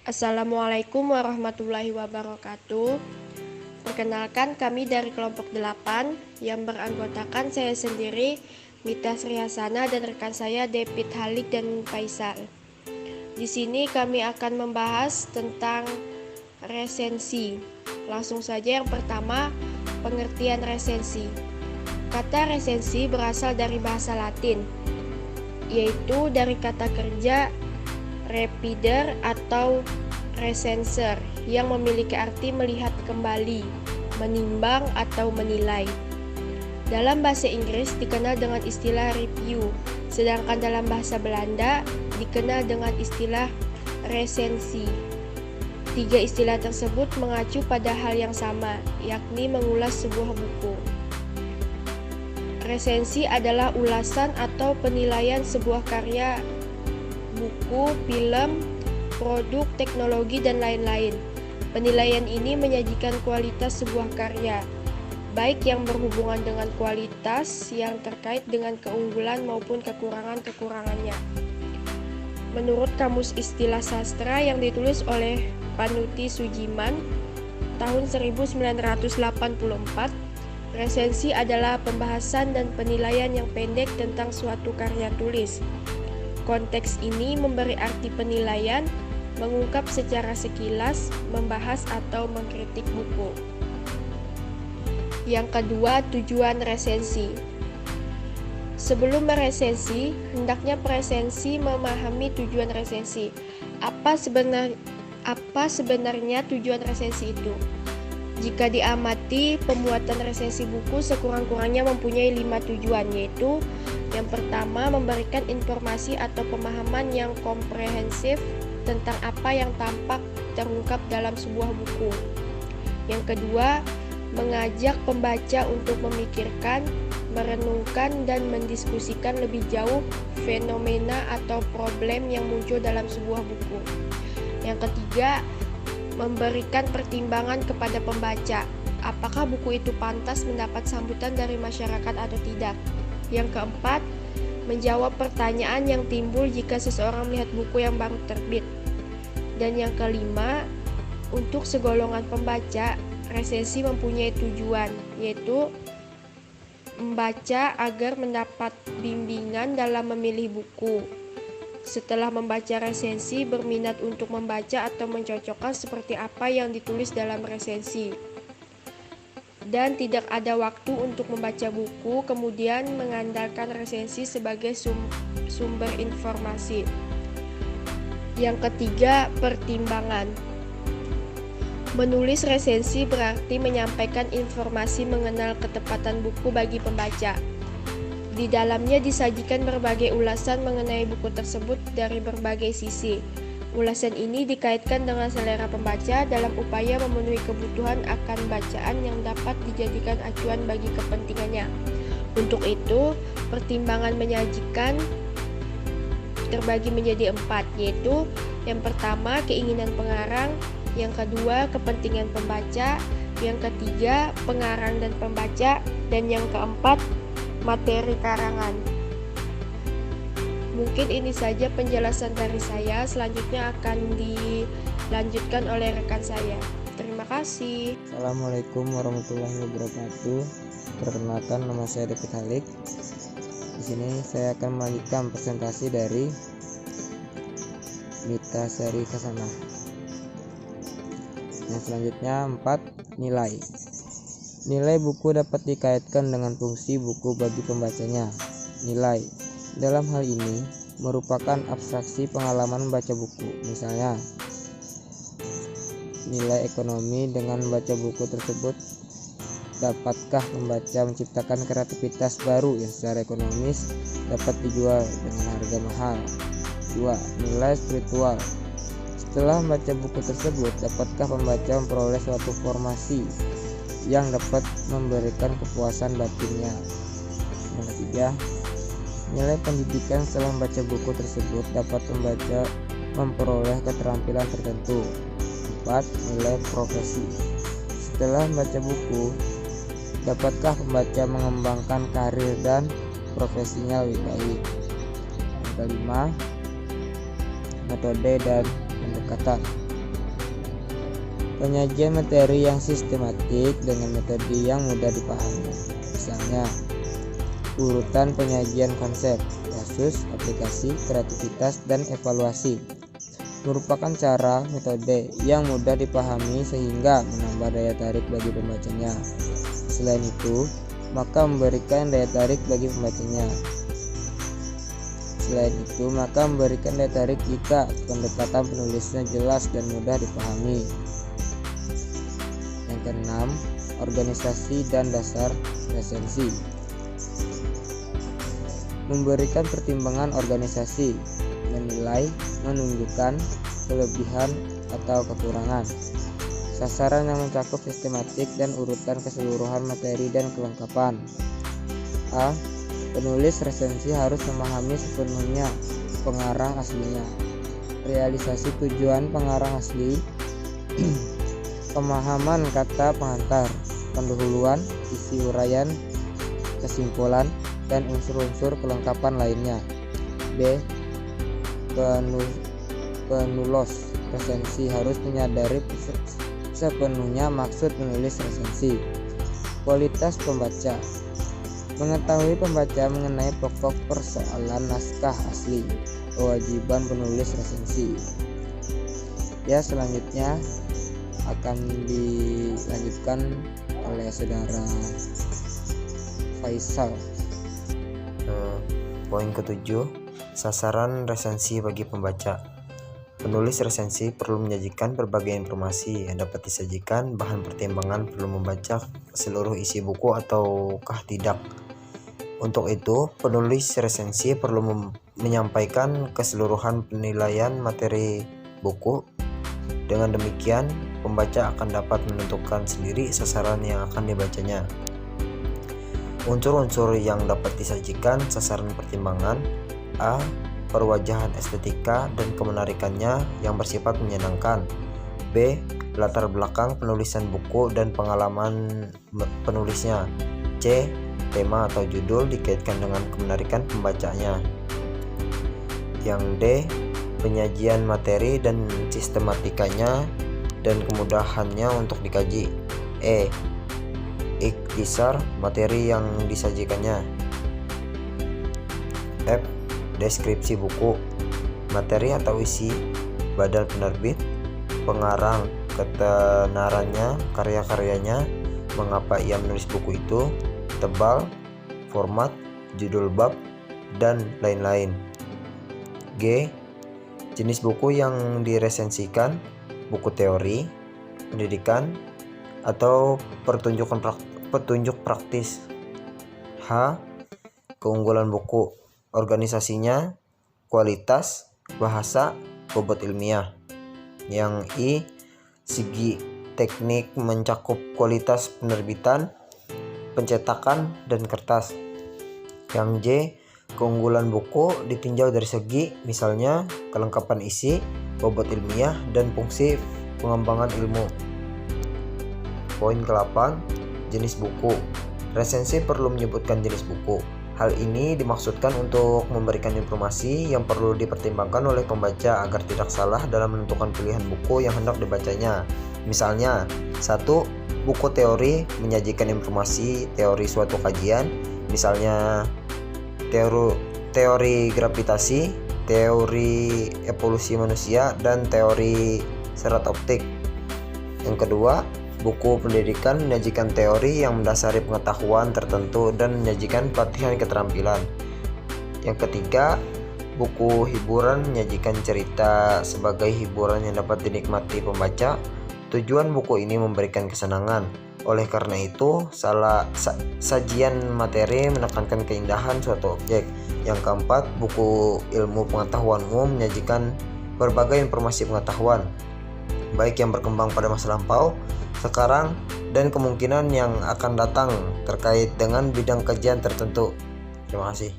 Assalamualaikum warahmatullahi wabarakatuh. Perkenalkan, kami dari kelompok 8 yang beranggotakan saya sendiri, Mita Srihasana, dan rekan saya David Halik dan Faisal. Di sini kami akan membahas tentang resensi. Langsung saja, yang pertama, pengertian resensi. Kata resensi berasal dari bahasa Latin, yaitu dari kata kerja repeater atau recensor yang memiliki arti melihat kembali, menimbang atau menilai. Dalam bahasa Inggris dikenal dengan istilah review, sedangkan dalam bahasa Belanda dikenal dengan istilah resensi. Tiga istilah tersebut mengacu pada hal yang sama, yakni mengulas sebuah buku. Resensi adalah ulasan atau penilaian sebuah karya, buku, film, produk, teknologi, dan lain-lain. Penilaian ini menyajikan kualitas sebuah karya, baik yang berhubungan dengan kualitas yang terkait dengan keunggulan maupun kekurangan-kekurangannya. Menurut Kamus Istilah Sastra yang ditulis oleh Panuti Sujiman tahun 1984, resensi adalah pembahasan dan penilaian yang pendek tentang suatu karya tulis. Konteks ini memberi arti penilaian, mengungkap secara sekilas, membahas atau mengkritik buku. Yang kedua, tujuan resensi. Sebelum meresensi, hendaknya peresensi memahami tujuan resensi. Apa sebenarnya tujuan resensi itu? Jika diamati, pembuatan resensi buku sekurang-kurangnya mempunyai 5 tujuan, yaitu yang pertama, memberikan informasi atau pemahaman yang komprehensif tentang apa yang tampak terungkap dalam sebuah buku. Yang kedua, mengajak pembaca untuk memikirkan, merenungkan, dan mendiskusikan lebih jauh fenomena atau problem yang muncul dalam sebuah buku. Yang ketiga, memberikan pertimbangan kepada pembaca, apakah buku itu pantas mendapat sambutan dari masyarakat atau tidak. Yang keempat, menjawab pertanyaan yang timbul jika seseorang melihat buku yang baru terbit. Dan yang kelima, untuk segolongan pembaca, resensi mempunyai tujuan, yaitu membaca agar mendapat bimbingan dalam memilih buku. Setelah membaca resensi, berminat untuk membaca atau mencocokkan seperti apa yang ditulis dalam resensi. Dan tidak ada waktu untuk membaca buku, kemudian mengandalkan resensi sebagai sumber informasi. Yang ketiga, pertimbangan. Menulis resensi berarti menyampaikan informasi mengenal ketepatan buku bagi pembaca. Di dalamnya disajikan berbagai ulasan mengenai buku tersebut dari berbagai sisi. Ulasan ini dikaitkan dengan selera pembaca dalam upaya memenuhi kebutuhan akan bacaan yang dapat dijadikan acuan bagi kepentingannya. Untuk itu, pertimbangan menyajikan terbagi menjadi 4, yaitu yang pertama, keinginan pengarang, yang kedua, kepentingan pembaca, yang ketiga, pengarang dan pembaca, dan yang keempat, materi karangan. Mungkin ini saja penjelasan dari saya. Selanjutnya akan dilanjutkan oleh rekan saya. Terima kasih. Assalamualaikum warahmatullahi wabarakatuh. Perkenalkan, nama saya David Halik. Di sini saya akan melanjutkan presentasi dari Mita Srihasana. Yang selanjutnya 4, nilai. Nilai buku dapat dikaitkan dengan fungsi buku bagi pembacanya. Nilai dalam hal ini merupakan abstraksi pengalaman membaca buku. Misalnya, nilai ekonomi dengan membaca buku tersebut. Dapatkah membaca menciptakan kreativitas baru yang secara ekonomis dapat dijual dengan harga mahal? 2. Nilai spiritual. Setelah membaca buku tersebut, dapatkah pembaca memperoleh suatu informasi yang dapat memberikan kepuasan batinnya? Yang ketiga, nilai pendidikan. Setelah membaca buku tersebut, dapat membaca memperoleh keterampilan tertentu. 4. Nilai profesi. Setelah membaca buku, dapatkah pembaca mengembangkan karir dan profesinya lebih baik? Yang kelima, metode dan pendekatan. Penyajian materi yang sistematik dengan metode yang mudah dipahami. Misalnya, urutan penyajian konsep, kasus, aplikasi, kreativitas, dan evaluasi merupakan cara metode yang mudah dipahami sehingga menambah daya tarik bagi pembacanya. Selain itu, maka memberikan daya tarik jika pendekatan penulisnya jelas dan mudah dipahami. Yang keenam, organisasi dan dasar resensi. Memberikan pertimbangan organisasi, menilai, menunjukkan kelebihan atau kekurangan. Sasaran yang mencakup sistematik dan urutan keseluruhan materi dan kelengkapan. A. Penulis resensi harus memahami sepenuhnya pengarang aslinya. Realisasi tujuan pengarang asli. Pemahaman kata pengantar, pendahuluan, isi uraian, kesimpulan, dan unsur-unsur kelengkapan lainnya. B. Penulis resensi harus menyadari sepenuhnya maksud menulis resensi. Kualitas pembaca. Mengetahui pembaca mengenai pokok persoalan naskah asli. Kewajiban penulis resensi. Ya, selanjutnya akan dilanjutkan oleh saudara Faisal. Poin ketujuh, sasaran resensi bagi pembaca. Penulis resensi perlu menyajikan berbagai informasi yang dapat disajikan. Bahan pertimbangan perlu membaca seluruh isi buku ataukah tidak. Untuk itu, penulis resensi perlu menyampaikan keseluruhan penilaian materi buku. Dengan demikian, pembaca akan dapat menentukan sendiri sasaran yang akan dibacanya. Unsur-unsur yang dapat disajikan sasaran pertimbangan. A. Perwajahan estetika dan kemenarikannya yang bersifat menyenangkan. B. Latar belakang penulisan buku dan pengalaman penulisnya. C. Tema atau judul dikaitkan dengan kemenarikan pembacanya. Yang D. Penyajian materi dan sistematikanya dan kemudahannya untuk dikaji. E. Ikhtisar materi yang disajikannya. F. Deskripsi buku, materi atau isi, badal penerbit, pengarang, ketenarannya, karya-karyanya, mengapa ia menulis buku itu, tebal, format, judul bab, dan lain-lain. G. Jenis buku yang diresensikan, buku teori, pendidikan, atau petunjuk praktis. H. Keunggulan buku, organisasinya, kualitas, bahasa, bobot ilmiah. Yang I. Segi teknik mencakup kualitas penerbitan, pencetakan, dan kertas. Yang J. Keunggulan buku ditinjau dari segi, misalnya kelengkapan isi, bobot ilmiah, dan fungsi pengembangan ilmu. Poin ke-8, jenis buku. Resensi perlu menyebutkan jenis buku. Hal ini dimaksudkan untuk memberikan informasi yang perlu dipertimbangkan oleh pembaca agar tidak salah dalam menentukan pilihan buku yang hendak dibacanya. Misalnya, 1. Buku teori menyajikan informasi teori suatu kajian, misalnya teori gravitasi, teori evolusi manusia, dan teori serat optik. Yang kedua, buku pendidikan menyajikan teori yang mendasari pengetahuan tertentu dan menyajikan pelatihan keterampilan. Yang ketiga, buku hiburan menyajikan cerita sebagai hiburan yang dapat dinikmati pembaca. Tujuan buku ini memberikan kesenangan. Oleh karena itu, sajian materi menekankan keindahan suatu objek. Yang keempat, buku ilmu pengetahuan umum menyajikan berbagai informasi pengetahuan, baik yang berkembang pada masa lampau, sekarang, dan kemungkinan yang akan datang terkait dengan bidang kajian tertentu. Terima kasih.